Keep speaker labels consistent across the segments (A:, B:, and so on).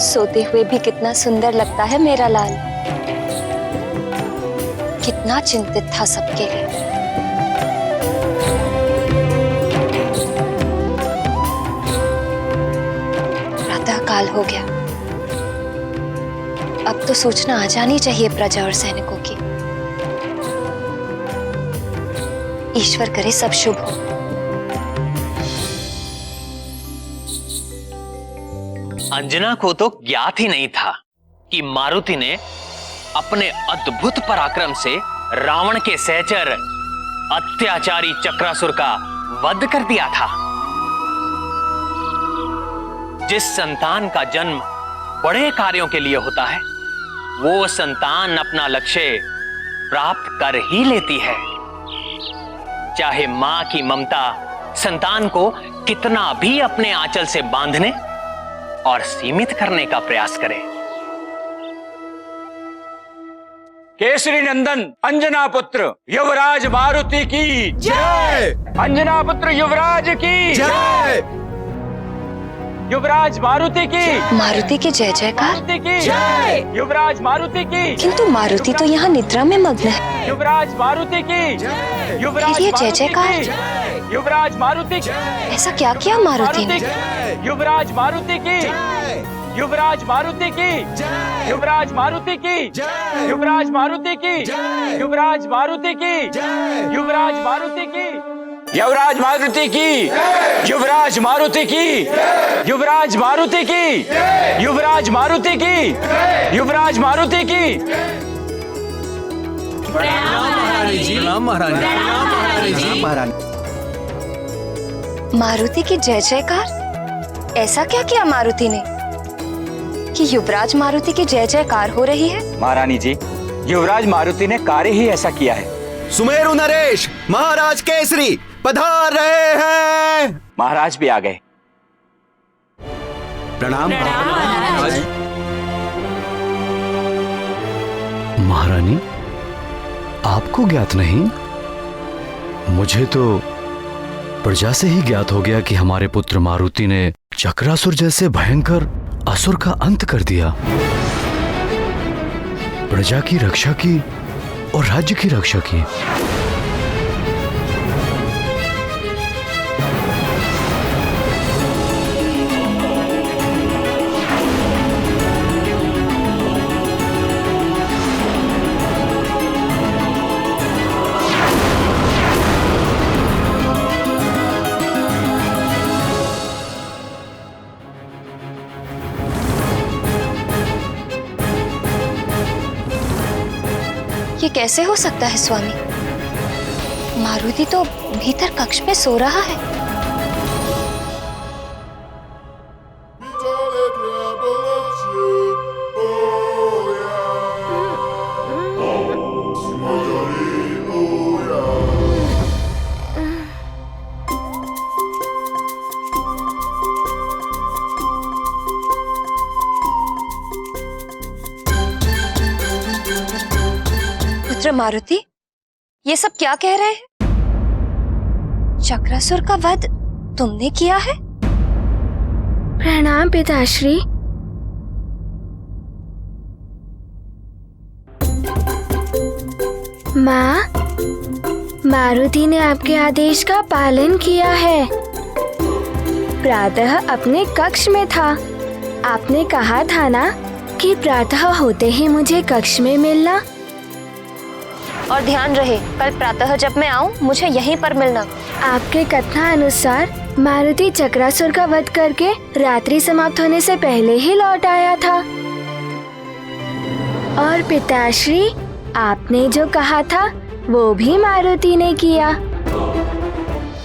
A: सोते हुए भी कितना सुंदर लगता है मेरा लाल। कितना चिंतित था सबके लिए। प्रातः काल हो गया। अब तो सूचना आ जानी चाहिए प्रजा और सैनिकों की। ईश्वर करे सब शुभ हो।
B: अंजना को तो ज्ञात ही नहीं था कि मारुति ने अपने अद्भुत पराक्रम से रावण के सहचर अत्याचारी चक्रासुर का वध कर दिया था। जिस संतान का जन्म बड़े कार्यों के लिए होता है, वो संतान अपना लक्ष्य प्राप्त कर ही लेती है। चाहे मां की ममता संतान को कितना भी अपने आंचल से बांधने और सीमित करने का प्रयास करें।
C: केसरी नंदन अंजना पुत्र युवराज मारुति की जय। अंजना पुत्र युवराज की जय। युवराज मारुति की।
A: मारुति की जय जयकार।
C: मारुति की जय। युवराज मारुति की।
A: किंतु मारुति तो यहाँ निद्रा में मग्न है।
C: युवराज मारुति की। युवराज
A: फिर ये जय जयकार।
C: युवराज मारुति।
A: ऐसा क्या किया मारुति ने?
C: युवराज मारुति की। युवराज मारुति की। युवराज मारुति की। युवराज मारुति की। युवराज मारुति की। युवराज मारुति की। युवराज मारुति की। युवराज मारुति की। युवराज मारुति की। युवराज मारुति की। युवराज मारुति की।
D: प्रणाम महारानी।
A: मारुति की जय जयकार। ऐसा क्या किया मारुति ने कि युवराज मारुति की जय जयकार हो रही है?
C: महारानी जी, युवराज मारुति ने कार्य ही ऐसा किया है।
D: सुमेरु नरेश महाराज केसरी पधार रहे हैं।
C: महाराज भी आ गए।
D: प्रणाम महारानी। आपको ज्ञात नहीं? मुझे तो प्रजा से ही ज्ञात हो गया कि हमारे पुत्र मारुति ने चक्रासुर जैसे भयंकर असुर का अंत कर दिया। प्रजा की रक्षा की और राज्य की रक्षा की।
A: ये कैसे हो सकता है स्वामी? मारुति तो भीतर कक्ष में सो रहा है। पुत्र मारुति, ये सब क्या कह रहे हैं? चक्रासुर का वध तुमने किया है?
E: प्रणाम पिताश्री। माँ, मारुति ने आपके आदेश का पालन किया है। प्रातः अपने कक्ष में था। आपने कहा था ना कि प्रातः होते ही मुझे कक्ष में मिलना।
A: और ध्यान रहे, कल प्रातः जब मैं आऊं मुझे यहीं पर मिलना।
E: आपके कथना अनुसार मारुति चक्रासुर का वध करके रात्रि समाप्त होने से पहले ही लौट आया था। और पिताश्री, आपने जो कहा था वो भी मारुति ने किया।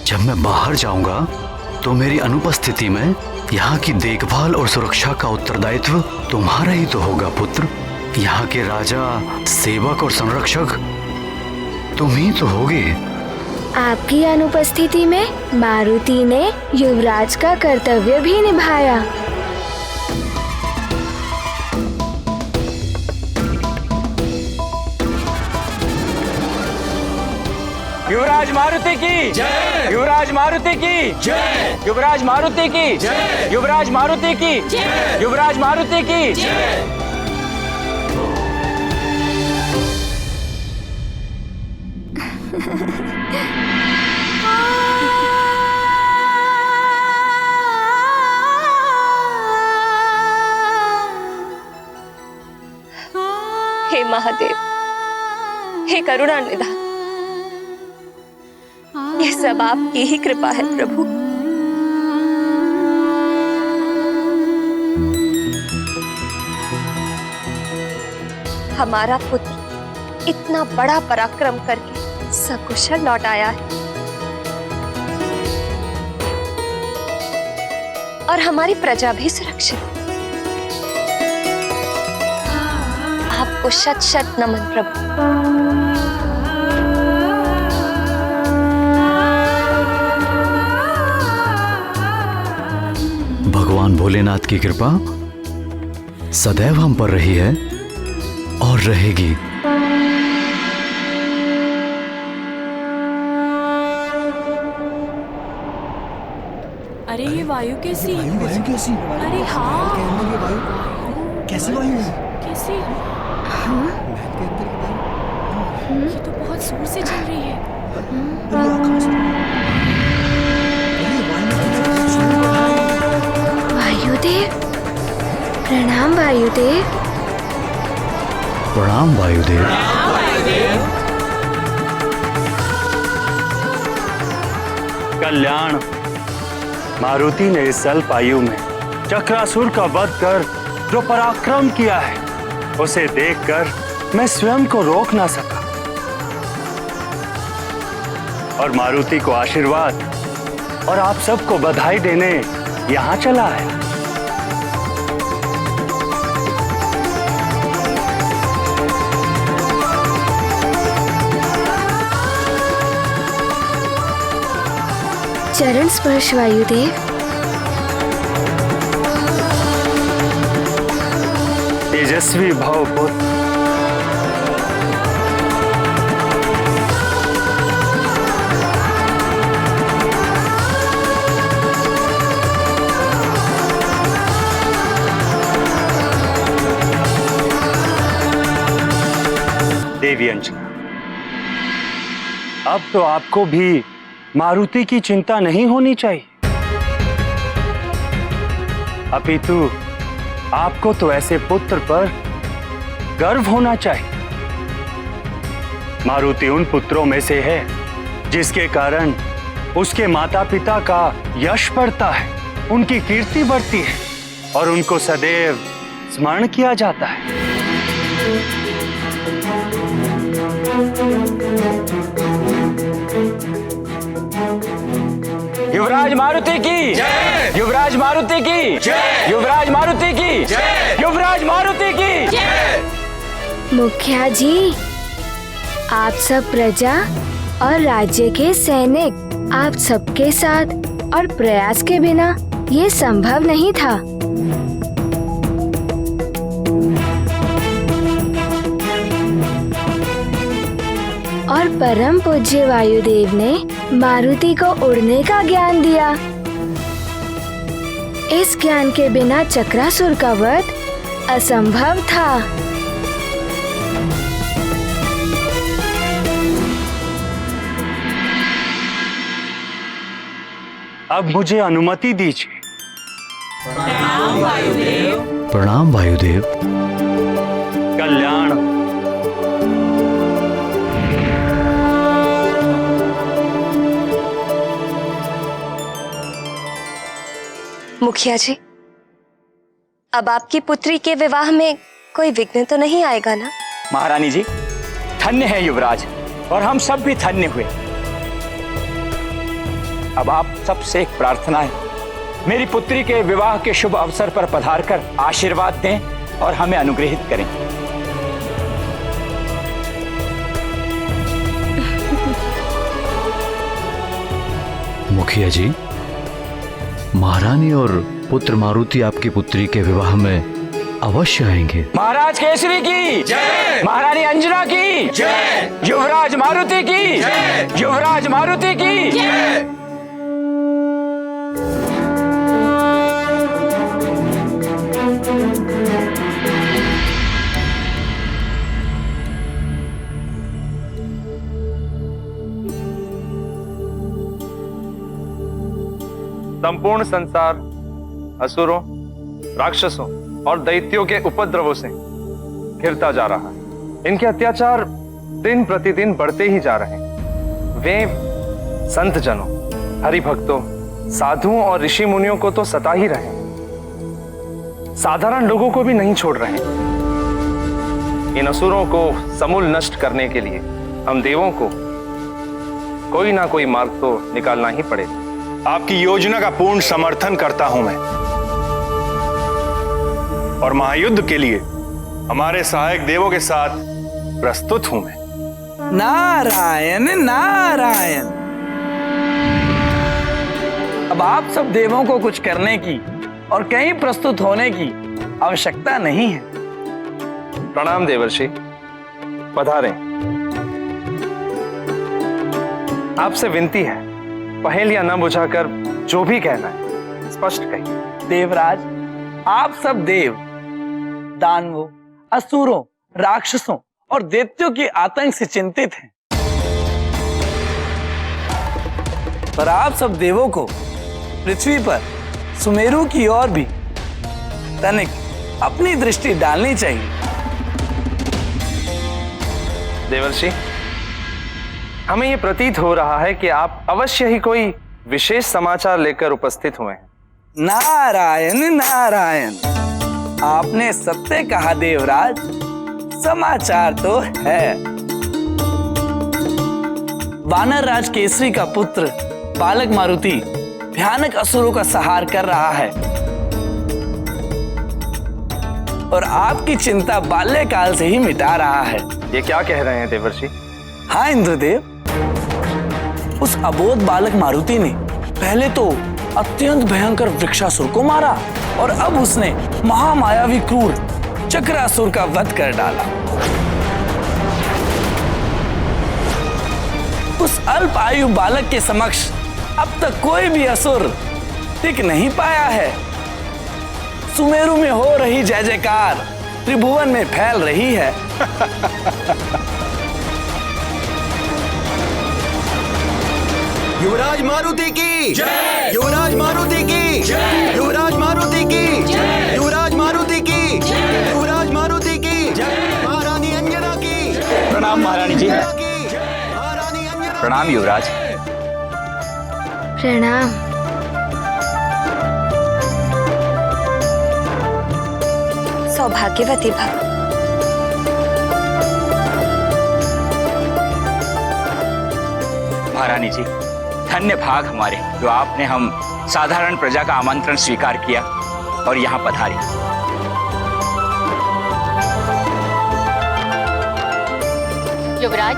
D: जब मैं बाहर जाऊंगा तो मेरी अनुपस्थिति में यहाँ की देखभाल और सुरक्षा का उत्तरदायित्व तुम्हारा ही तो होगा पुत्र। यहाँ के राजा, सेवक और संरक्षक तुम ही तो होगे।
E: आपकी अनुपस्थिति में मारुति ने युवराज का कर्तव्य भी निभाया।
C: युवराज मारुति की जय, युवराज मारुति की जय, युवराज मारुति की जय, युवराज मारुति की जय, युवराज मारुति की जय।
A: हे महादेव, हे करुणा निधान, ये सब आपकी ही कृपा है प्रभु। हमारा पुत्र इतना बड़ा पराक्रम करके सकुशल लौट आया है और हमारी प्रजा भी सुरक्षित। आपको शत शत नमन प्रभु।
D: भगवान भोलेनाथ की कृपा सदैव हम पर रही है और रहेगी।
F: अरे ये वायु कैसी?
G: वायु कैसी?
F: अरे हाँ,
G: ये वायु कैसी वायु है?
F: कैसी?
G: महल के अंदर की वायु।
F: ये तो बहुत जोर से चल रही है।
G: अरे आकाश में। अरे
E: वायुदेव, प्रणाम वायुदेव।
D: प्रणाम वायुदेव।
H: कल्याण, मारुति ने इस अल्प आयु में चक्रासुर का वध कर जो पराक्रम किया है, उसे देखकर मैं स्वयं को रोक ना सका और मारुति को आशीर्वाद और आप सबको बधाई देने यहाँ चला आया।
E: चरण स्पर्श वायुदेव।
H: तेजस्वी भव पुत्र। देवी अंजना, अब तो आपको भी मारुति की चिंता नहीं होनी चाहिए, अपितु आपको तो ऐसे पुत्र पर गर्व होना चाहिए। मारुति उन पुत्रों में से है जिसके कारण उसके माता पिता का यश बढ़ता है, उनकी कीर्ति बढ़ती है और उनको सदैव स्मरण किया जाता है।
C: युवराज मारुति की जय, युवराज मारुति की जय, युवराज मारुति की जय, युवराज मारुति की जय।
E: मुखिया जी, आप सब प्रजा और राज्य के सैनिक, आप सबके साथ और प्रयास के बिना ये संभव नहीं था। और परम पूज्य वायुदेव ने मारुति को उड़ने का ज्ञान दिया। इस ज्ञान के बिना चक्रासुर का वध असंभव था।
H: अब मुझे अनुमति दीजिए।
D: प्रणाम वायुदेव।
H: कल्याण,
A: मुखिया जी, अब आपकी पुत्री के विवाह में कोई विघ्न तो नहीं आएगा ना?
C: महारानी जी, धन्य है युवराज और हम सब भी धन्य हुए। अब आप सबसे एक प्रार्थना है, मेरी पुत्री के विवाह के शुभ अवसर पर पधारकर आशीर्वाद दें और हमें अनुग्रहित करें।
D: मुखिया जी, महारानी और पुत्र मारुति आपकी पुत्री के विवाह में अवश्य आएंगे।
C: महाराज केसरी की जय, महारानी अंजना की जय, युवराज मारुति की जय, युवराज मारुति की जय।
I: संपूर्ण संसार असुरों, राक्षसों और दैत्यों के उपद्रवों से घिरता जा रहा है। इनके अत्याचार दिन प्रतिदिन बढ़ते ही जा रहे हैं। वे संत जनों, हरिभक्तों, साधुओं और ऋषि मुनियों को तो सता ही रहे हैं, साधारण लोगों को भी नहीं छोड़ रहे हैं। इन असुरों को समूल नष्ट करने के लिए हम देवों को कोई ना कोई मार्ग तो निकालना ही पड़ेगा।
H: आपकी योजना का पूर्ण समर्थन करता हूं मैं, और महायुद्ध के लिए हमारे सहायक देवों के साथ प्रस्तुत हूं मैं।
C: नारायण नारायण। अब आप सब देवों को कुछ करने की और कहीं प्रस्तुत होने की आवश्यकता नहीं है।
I: प्रणाम देवर्षि, पधारें। आपसे विनती है, पहेलियां न बुझाकर जो भी कहना है स्पष्ट कहिए।
C: देवराज, आप सब देव दानवों, असुरों, राक्षसों और दैत्यों के आतंक से चिंतित हैं, पर आप सब देवों को पृथ्वी पर सुमेरु की ओर भी तनिक अपनी दृष्टि डालनी चाहिए।
I: देवर्षि, हमें यह प्रतीत हो रहा है कि आप अवश्य ही कोई विशेष समाचार लेकर उपस्थित हुए हैं।
C: नारायण नारायण, आपने सत्य कहा देवराज, समाचार तो है। वानर राज केसरी का पुत्र बालक मारुति भयानक असुरों का संहार कर रहा है, और आपकी चिंता बाल्यकाल से ही मिटा रहा है।
I: ये क्या कह रहे हैं देवर्षि?
C: हाँ इंद्रदेव, उस अबोध बालक मारुति ने पहले तो अत्यंत भयंकर वृक्षासुर को मारा, और अब उसने महामायावी क्रूर चक्रासुर का वध कर डाला। उस अल्प आयु बालक के समक्ष अब तक कोई भी असुर टिक नहीं पाया है। सुमेरु में हो रही जय जयकार त्रिभुवन में फैल रही है।
G: युवराज मारुति की जय, युवराज मारुति की जय, युवराज मारुति की जय, युवराज मारुति की जय, युवराज मारुति की जय, महारानी अंजना की।
C: प्रणाम महारानी जी।
G: महारानी अंजना।
C: प्रणाम युवराज।
E: प्रणाम।
A: सौभाग्यवती भव।
J: महारानी जी, धन्य भाग हमारे जो आपने हम साधारण प्रजा का आमंत्रण स्वीकार किया और यहाँ पधारी।
K: युवराज,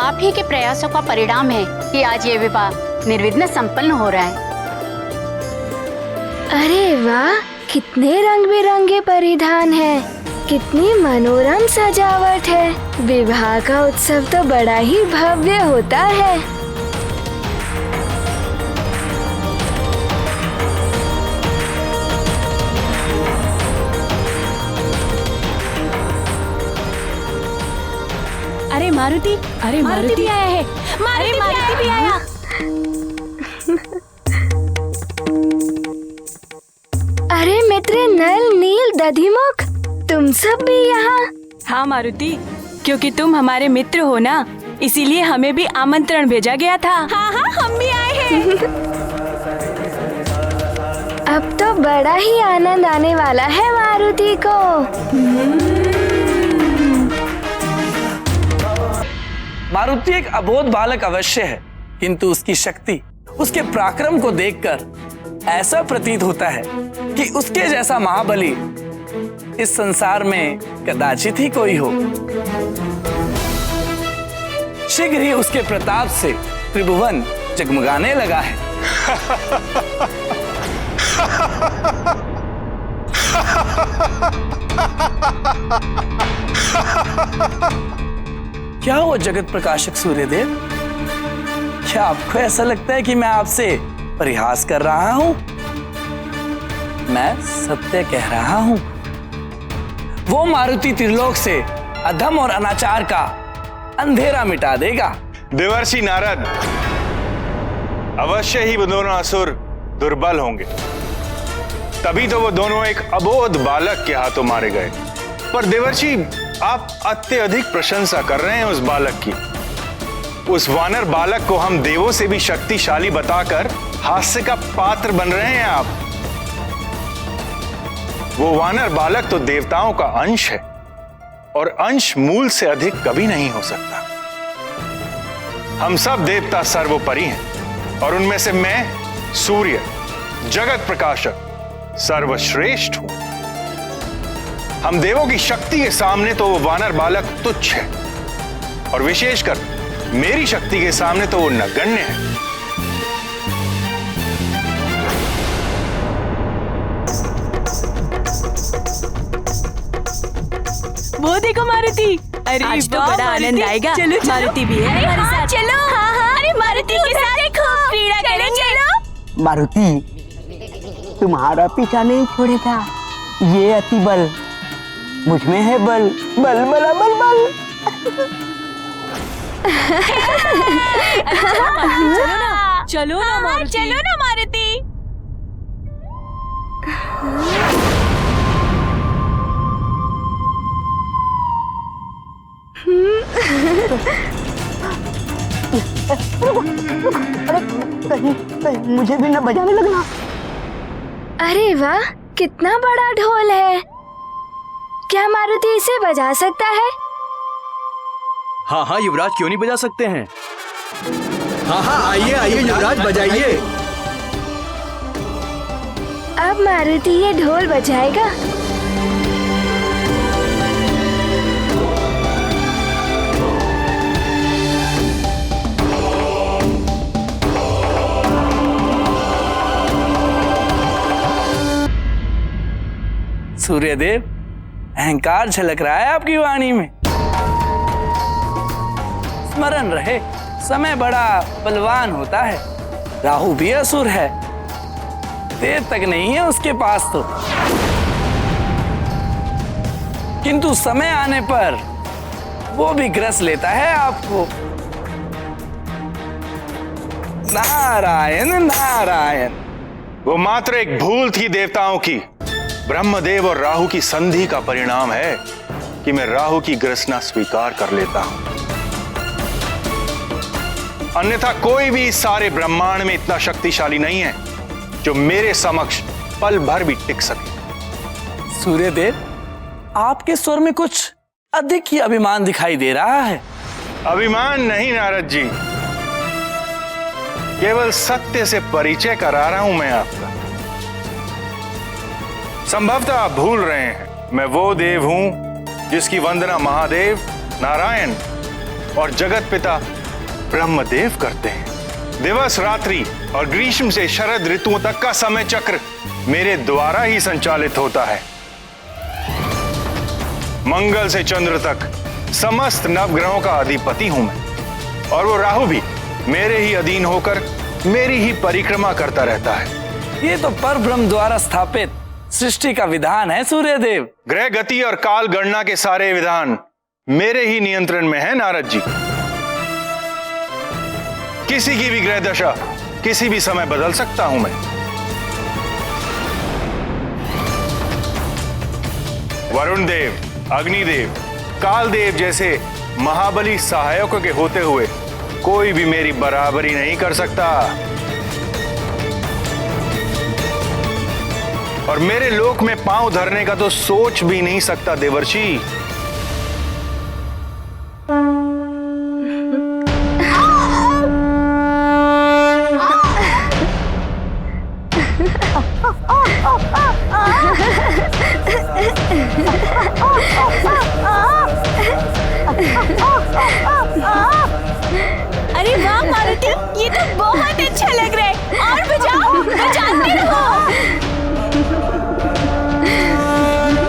K: आप ही के प्रयासों का परिणाम है कि आज ये विवाह निर्विघ्न संपन्न हो रहा है।
E: अरे वाह, कितने रंग बिरंगे परिधान हैं, कितनी मनोरम सजावट है। विवाह का उत्सव तो बड़ा ही भव्य होता है।
F: अरे मारुति भी आया है। मारुति भी आया।
E: अरे मित्र नल, नील, दधिमुख, तुम सब भी यहाँ?
F: हाँ मारुति, क्योंकि तुम हमारे मित्र हो ना, इसीलिए हमें भी आमंत्रण भेजा गया था। हाँ हाँ, हम भी आए हैं।
E: अब तो बड़ा ही आनंद आने वाला है मारुति को।
C: मारुति एक अबोध बालक अवश्य है, किंतु उसकी शक्ति उसके पराक्रम को देखकर ऐसा प्रतीत होता है कि उसके जैसा महाबली इस संसार में कदाचित ही कोई हो। शीघ्र ही उसके प्रताप से त्रिभुवन जगमगाने लगा है। क्या हुआ जगत प्रकाशक सूर्यदेव? क्या आपको ऐसा लगता है कि मैं आपसे परिहास कर रहा हूं? मैं सत्य कह रहा हूं। वो मारुति त्रिलोक से अधम और अनाचार का अंधेरा मिटा देगा।
I: देवर्षि नारद, अवश्य ही वो दोनों असुर दुर्बल होंगे, तभी तो वो दोनों एक अबोध बालक के हाथों मारे गए। पर देवर्षि, आप अत्यधिक प्रशंसा कर रहे हैं उस बालक की। उस वानर बालक को हम देवों से भी शक्तिशाली बताकर हास्य का पात्र बन रहे हैं आप। वो वानर बालक तो देवताओं का अंश है, और अंश मूल से अधिक कभी नहीं हो सकता। हम सब देवता सर्वोपरि हैं, और उनमें से मैं सूर्य, जगत प्रकाशक, सर्वश्रेष्ठ हूं। हम देवों की शक्ति के सामने तो वो वानर बालक तुच्छ है, और विशेषकर मेरी शक्ति के सामने तो वो नगण्य है।
F: वो देखो मारुति, अरे आज तो बड़ा आनंद आएगा। चलो मारुति भी है हमारे साथ। चलो। हाँ हाँ, अरे मारुति के साथ देखो क्रीड़ा करेंगे।
L: मारुति, तुम्हारा पीछा नहीं छोड़ेगा। ये अति बल मुझ में है, बल बल बल बल बल।
F: चलो ना मारुति, चलो ना मारुति।
L: अरे कहीं मुझे भी न बजाने लगना।
E: अरे वाह, कितना बड़ा ढोल है। क्या मारुति इसे बजा सकता है?
D: हाँ हाँ युवराज, क्यों नहीं बजा सकते हैं।
G: हाँ हाँ, आइए आइए युवराज, बजाइए।
E: अब मारुति ये ढोल बजाएगा।
C: सूर्यदेव, अहंकार झलक रहा है आपकी वाणी में। स्मरण रहे, समय बड़ा बलवान होता है। राहु भी असुर है, देर तक नहीं है उसके पास तो, किंतु समय आने पर वो भी ग्रस लेता है आपको। नारायण नारायण।
I: वो मात्र एक भूल थी देवताओं की। ब्रह्मदेव और राहु की संधि का परिणाम है कि मैं राहु की ग्रसना स्वीकार कर लेता हूं। अन्यथा कोई भी इस सारे ब्रह्मांड में इतना शक्तिशाली नहीं है जो मेरे समक्ष पल भर भी टिक सके।
C: सूर्यदेव, आपके स्वर में कुछ अधिक ही अभिमान दिखाई दे रहा है।
I: अभिमान नहीं नारद जी, केवल सत्य से परिचय करा रहा हूं मैं आपका। संभवतः आप भूल रहे हैं, मैं वो देव हूं जिसकी वंदना महादेव, नारायण और जगत पिता ब्रह्मदेव करते हैं। दिवस रात्रि और ग्रीष्म से शरद ऋतुओं तक का समय चक्र मेरे द्वारा ही संचालित होता है। मंगल से चंद्र तक समस्त नवग्रहों का अधिपति हूं मैं, और वो राहु भी मेरे ही अधीन होकर मेरी ही परिक्रमा करता रहता है।
C: ये तो परब्रह्म द्वारा स्थापित सृष्टि का विधान है सूर्यदेव।
I: ग्रह गति और काल गणना के सारे विधान मेरे ही नियंत्रण में है नारद जी। किसी की भी ग्रह दशा किसी भी समय बदल सकता हूं मैं। वरुण देव, अग्निदेव, कालदेव जैसे महाबली सहायकों के होते हुए कोई भी मेरी बराबरी नहीं कर सकता, और मेरे लोक में पांव धरने का तो सोच भी नहीं सकता देवर्षि।
F: अरे वाह मारुति, ये तो बहुत अच्छा लग रहा है। और बजाओ, बजाते रहो।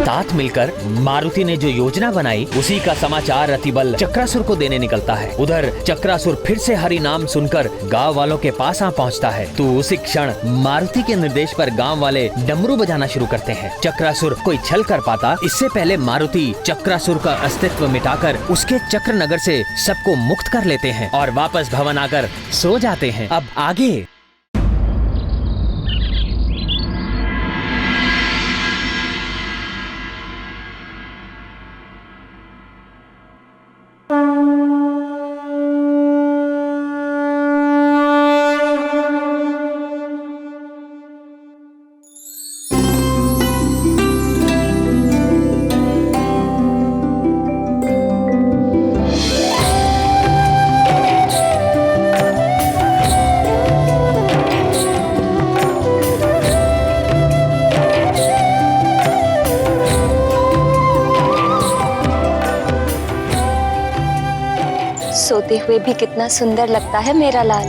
B: साथ मिलकर मारुति ने जो योजना बनाई उसी का समाचार रतिबल चक्रासुर को देने निकलता है। उधर चक्रासुर फिर से हरि नाम सुनकर गांव वालों के पास आ पहुंचता है तो उसी क्षण मारुति के निर्देश पर गांव वाले डमरू बजाना शुरू करते हैं। चक्रासुर कोई छल कर पाता इससे पहले मारुति चक्रासुर का अस्तित्व मिटाकर उसके चक्र नगर से सबको मुक्त कर लेते हैं और वापस भवन आकर सो जाते हैं। अब आगे
A: सोते हुए भी कितना सुंदर लगता है मेरा लाल।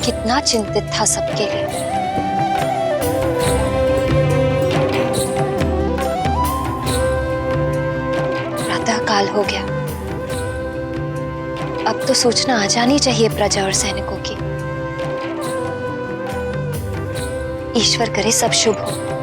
A: कितना चिंतित था सबके लिए। प्रातः काल हो गया। अब तो सूचना आ जानी चाहिए प्रजा और सैनिकों की। ईश्वर करे सब शुभ हो।